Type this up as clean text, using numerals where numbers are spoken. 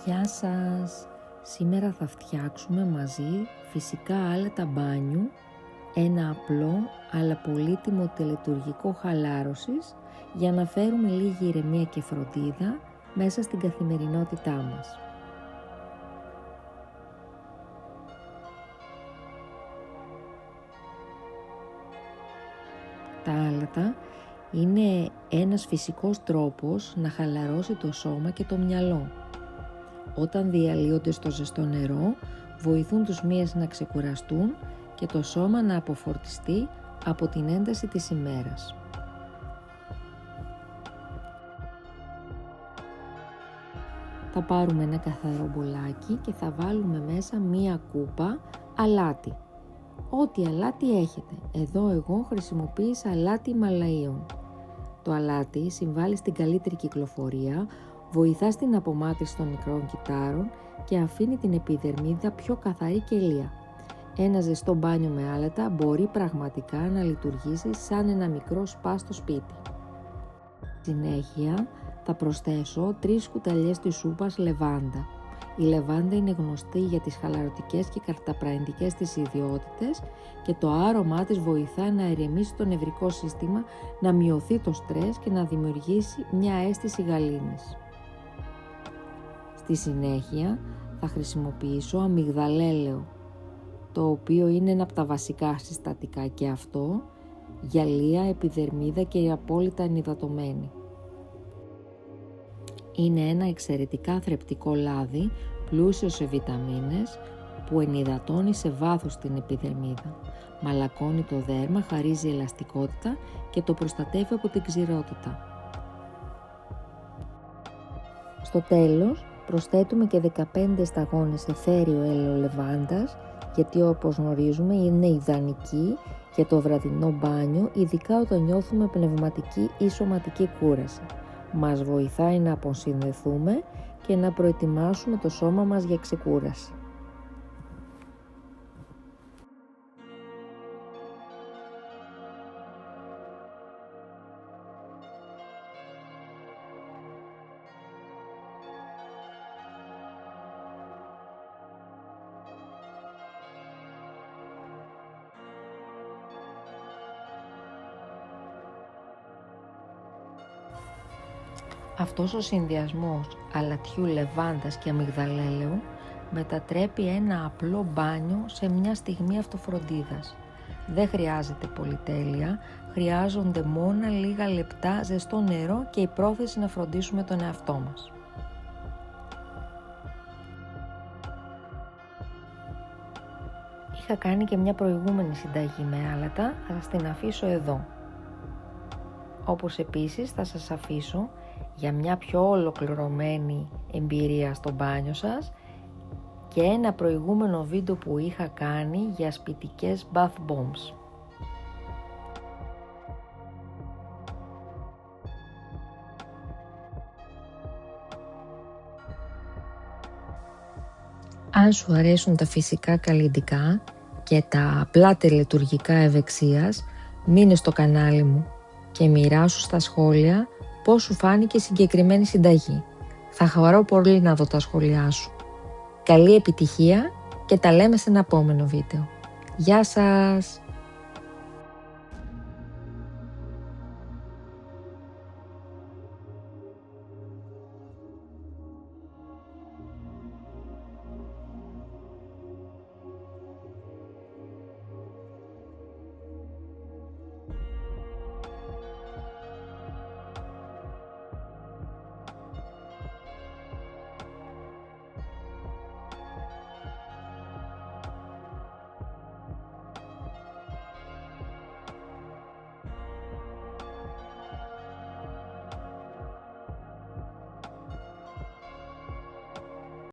Γεια σας! Σήμερα θα φτιάξουμε μαζί φυσικά άλατα μπάνιου, ένα απλό αλλά πολύτιμο τελετουργικό χαλάρωσης για να φέρουμε λίγη ηρεμία και φροντίδα μέσα στην καθημερινότητά μας. Τα άλατα είναι ένας φυσικός τρόπος να χαλαρώσει το σώμα και το μυαλό. Όταν διαλύονται στο ζεστό νερό, βοηθούν τους μύες να ξεκουραστούν και το σώμα να αποφορτιστεί από την ένταση της ημέρας. Θα πάρουμε ένα καθαρό μπολάκι και θα βάλουμε μέσα μία κούπα αλάτι. Ό,τι αλάτι έχετε. Εδώ εγώ χρησιμοποίησα αλάτι Ιμαλαίων. Το αλάτι συμβάλλει στην καλύτερη κυκλοφορία, βοηθά στην απομάκρυνση των μικρών κυττάρων και αφήνει την επιδερμίδα πιο καθαρή και λία. Ένα ζεστό μπάνιο με άλατα μπορεί πραγματικά να λειτουργήσει σαν ένα μικρό σπα στο σπίτι. Συνέχεια θα προσθέσω 3 κουταλιές της σούπας λεβάντα. Η λεβάντα είναι γνωστή για τις χαλαρωτικές και καταπραγητικές της ιδιότητες και το άρωμά της βοηθά να ηρεμήσει το νευρικό σύστημα, να μειωθεί το στρες και να δημιουργήσει μια αίσθηση γαλήνης. Στη συνέχεια θα χρησιμοποιήσω αμυγδαλέλαιο, το οποίο είναι ένα από τα βασικά συστατικά και αυτό, γυαλία, επιδερμίδα και απόλυτα ενυδατωμένη. Είναι ένα εξαιρετικά θρεπτικό λάδι, πλούσιο σε βιταμίνες, που ενυδατώνει σε βάθος την επιδερμίδα. Μαλακώνει το δέρμα, χαρίζει ελαστικότητα και το προστατεύει από την ξηρότητα. Στο τέλος, προσθέτουμε και 15 σταγόνες αιθέριο έλαιο λεβάντας, γιατί όπως γνωρίζουμε είναι ιδανική για το βραδινό μπάνιο, ειδικά όταν νιώθουμε πνευματική ή σωματική κούραση. Μας βοηθάει να αποσυνδεθούμε και να προετοιμάσουμε το σώμα μας για ξεκούραση. Αυτός ο συνδυασμός αλατιού, λεβάντας και αμυγδαλέλαιου μετατρέπει ένα απλό μπάνιο σε μια στιγμή αυτοφροντίδας. Δεν χρειάζεται πολυτέλεια, χρειάζονται μόνο λίγα λεπτά ζεστό νερό και η πρόθεση να φροντίσουμε τον εαυτό μας. Είχα κάνει και μια προηγούμενη συνταγή με άλατα, θα σας την αφήσω εδώ. Όπως επίσης θα σας αφήσω για μια πιο ολοκληρωμένη εμπειρία στο μπάνιο σας και ένα προηγούμενο βίντεο που είχα κάνει για σπιτικές bath bombs. Αν σου αρέσουν τα φυσικά καλλυντικά και τα απλά τελετουργικά ευεξίας, μείνε στο κανάλι μου και μοιράσου στα σχόλια πώς σου φάνηκε η συγκεκριμένη συνταγή. Θα χαρώ πολύ να δω τα σχόλιά σου. Καλή επιτυχία και τα λέμε σε ένα επόμενο βίντεο. Γεια σας!